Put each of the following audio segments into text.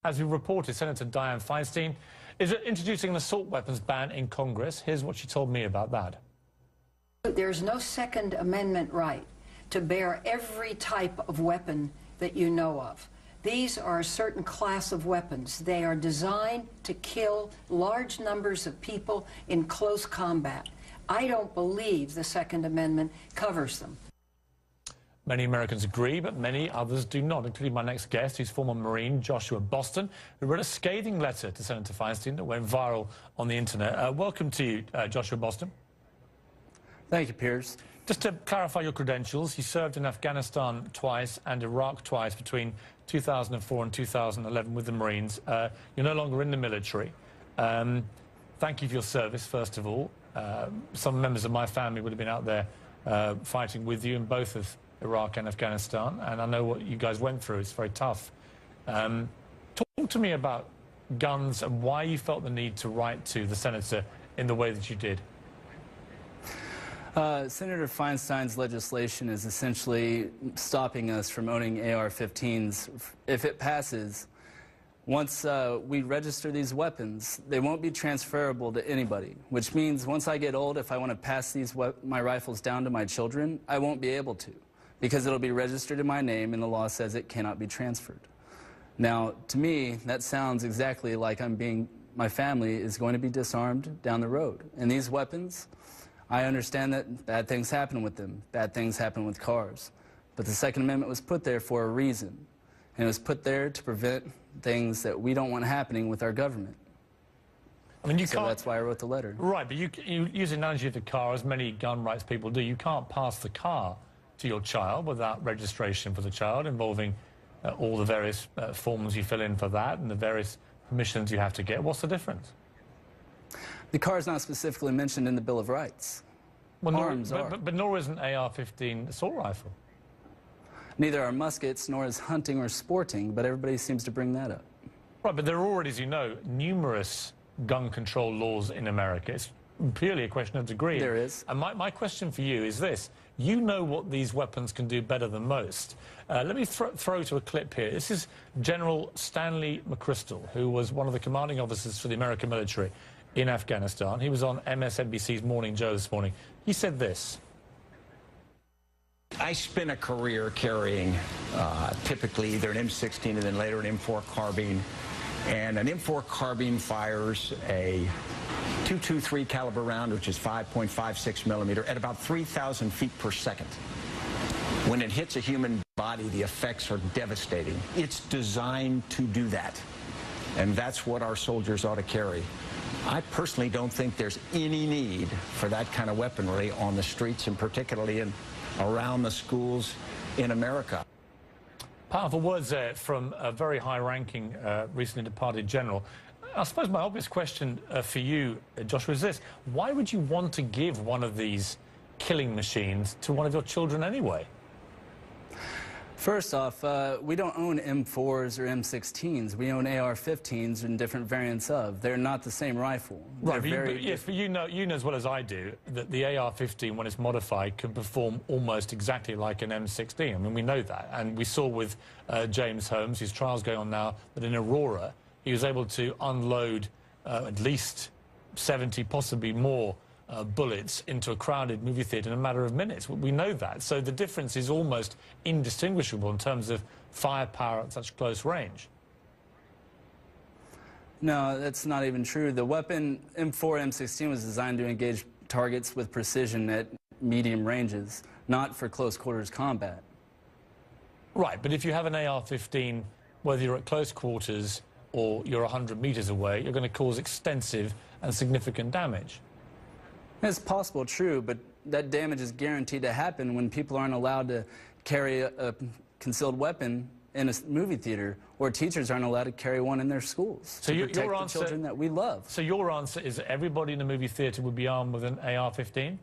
as we reported, Senator Dianne Feinstein is introducing an assault weapons ban in Congress. Here's what she told me about that. There's no Second Amendment right to bear every type of weapon that you know of. These are a certain class of weapons. They are designed to kill large numbers of people in close combat. I don't believe the Second Amendment covers them. Many Americans agree, but many others do not, including my next guest, who's former Marine Joshua Boston, who wrote a scathing letter to Senator Feinstein that went viral on the internet. Welcome to you, Joshua Boston. Thank you, Piers. Just to clarify your credentials, you served in Afghanistan twice and Iraq twice between 2004 and 2011 with the Marines. You're no longer in the military. Thank you for your service, first of all. Some members of my family would have been out there fighting with you in both of Iraq and Afghanistan, and I know what you guys went through. It's very tough. Talk to me about guns and why you felt the need to write to the senator in the way that you did. Senator Feinstein's legislation is essentially stopping us from owning AR-15s. If it passes, once we register these weapons, they won't be transferable to anybody, which means once I get old, if I want to pass my rifles down to my children, I won't be able to, because it'll be registered in my name and the law says it cannot be transferred. Now, to me, that sounds exactly like my family is going to be disarmed down the road. And these weapons, I understand that bad things happen with them. Bad things happen with cars. But the Second Amendment was put there for a reason. And it was put there to prevent things that we don't want happening with our government. I mean, so that's why I wrote the letter. Right, but you use the analogy of the car, as many gun rights people do. You can't pass the car to your child without registration for the child, involving all the various forms you fill in for that and the various permissions you have to get. What's the difference? The car is not specifically mentioned in the Bill of Rights. Well, Arms are. But nor is an AR-15 assault rifle. Neither are muskets, nor is hunting or sporting, but everybody seems to bring that up. Right, but there are already, as you know, numerous gun control laws in America. It's purely a question of degree. There is. And my question for you is this. You know what these weapons can do better than most. Let me throw to a clip here. This is General Stanley McChrystal, who was one of the commanding officers for the American military in Afghanistan. He was on MSNBC's Morning Joe this morning. He said this. I spent a career carrying typically either an M16 and then later an M4 carbine. And an M4 carbine fires a .223 caliber round, which is 5.56 millimeter, at about 3,000 feet per second. When it hits a human body, the effects are devastating. It's designed to do that. And that's what our soldiers ought to carry. I personally don't think there's any need for that kind of weaponry on the streets, and particularly around the schools in America. Powerful words there from a very high-ranking, recently departed general. I suppose my obvious question for you, Joshua, is this. Why would you want to give one of these killing machines to one of your children anyway? First off, we don't own M4s or M16s. We own AR-15s and different variants of. They're not the same rifle. Right, but you know as well as I do that the AR-15, when it's modified, can perform almost exactly like an M16. I mean, we know that. And we saw with James Holmes, whose trial's going on now, that in Aurora, he was able to unload at least 70, possibly more, bullets into a crowded movie theater in a matter of minutes. We know that. So the difference is almost indistinguishable in terms of firepower at such close range. No, that's not even true. The weapon M4, M16 was designed to engage targets with precision at medium ranges, not for close quarters combat. Right, but if you have an AR-15, whether you're at close quarters or you're 100 meters away, you're going to cause extensive and significant damage. It's possible, true, but that damage is guaranteed to happen when people aren't allowed to carry a concealed weapon in a movie theater, or teachers aren't allowed to carry one in their schools to protect the children that we love. So your answer is that everybody in the movie theater would be armed with an AR-15?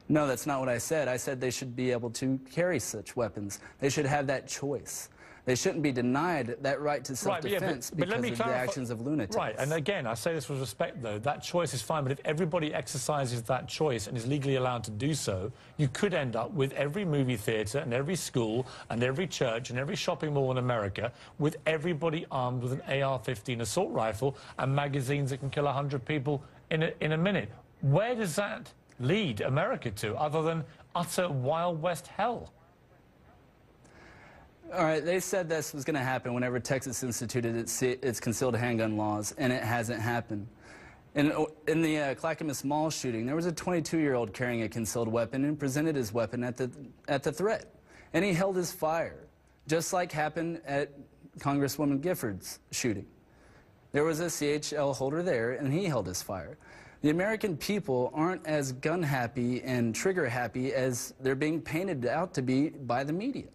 No, that's not what I said. I said they should be able to carry such weapons. They should have that choice. They shouldn't be denied that right to self-defense but let me because of the clarify. actions of lunatics. Right, and again, I say this with respect, though. That choice is fine, but if everybody exercises that choice and is legally allowed to do so, you could end up with every movie theatre and every school and every church and every shopping mall in America with everybody armed with an AR-15 assault rifle and magazines that can kill 100 people in a minute. Where does that lead America to, other than utter Wild West hell? All right, they said this was going to happen whenever Texas instituted its concealed handgun laws, and it hasn't happened. In the Clackamas Mall shooting, there was a 22-year-old carrying a concealed weapon and presented his weapon at the threat, and he held his fire, just like happened at Congresswoman Gifford's shooting. There was a CHL holder there, and he held his fire. The American people aren't as gun-happy and trigger-happy as they're being painted out to be by the media.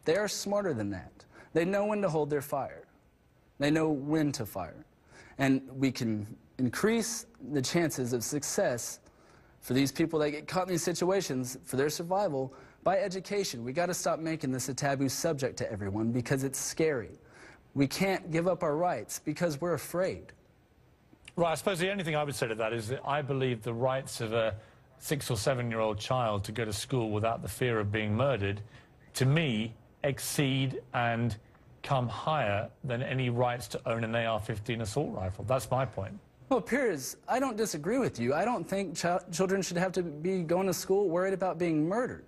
They are smarter than that. They know when to hold their fire. They know when to fire. And we can increase the chances of success for these people that get caught in these situations, for their survival, by education. We got to stop making this a taboo subject to everyone because it's scary. We can't give up our rights because we're afraid. Right, I suppose the only thing I would say to that is that I believe the rights of a 6- or 7-year-old child to go to school without the fear of being murdered, to me, exceed and come higher than any rights to own an AR-15 assault rifle. That's my point. Well, Piers, I don't disagree with you. I don't think children should have to be going to school worried about being murdered.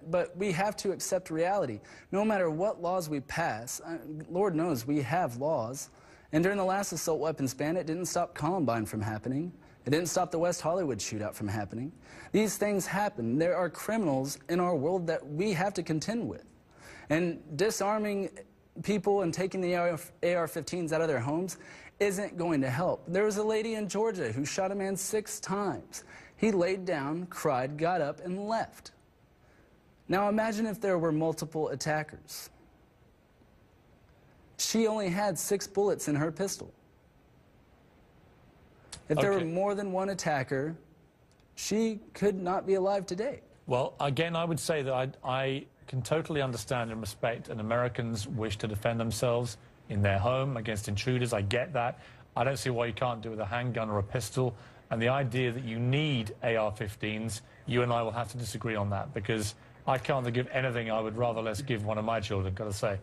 But we have to accept reality. No matter what laws we pass, Lord knows we have laws. And during the last assault weapons ban, it didn't stop Columbine from happening. It didn't stop the West Hollywood shootout from happening. These things happen. There are criminals in our world that we have to contend with. And disarming people and taking the AR-15s out of their homes isn't going to help. There was a lady in Georgia who shot a man 6 times. He laid down, cried, got up, and left. Now imagine if there were multiple attackers. She only had 6 bullets in her pistol. If there were more than one attacker, she could not be alive today. Well, again, I would say that I can totally understand and respect an American's wish to defend themselves in their home against intruders. I get that. I don't see why you can't do it with a handgun or a pistol. And the idea that you need AR-15s, you and I will have to disagree on that, because I can't think of anything I would rather less give one of my children, got to say.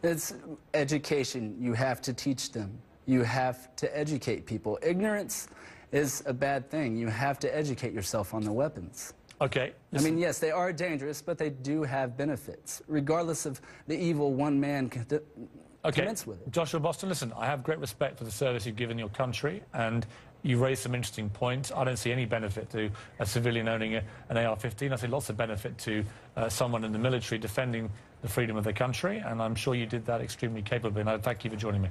It's education. You have to teach them. You have to educate people. Ignorance is a bad thing. You have to educate yourself on the weapons. Okay. I mean, yes, they are dangerous, but they do have benefits, regardless of the evil one man commits with it. Joshua Boston, listen, I have great respect for the service you've given your country, and you raised some interesting points. I don't see any benefit to a civilian owning an AR-15. I see lots of benefit to someone in the military defending the freedom of the country, and I'm sure you did that extremely capably, and I thank you for joining me.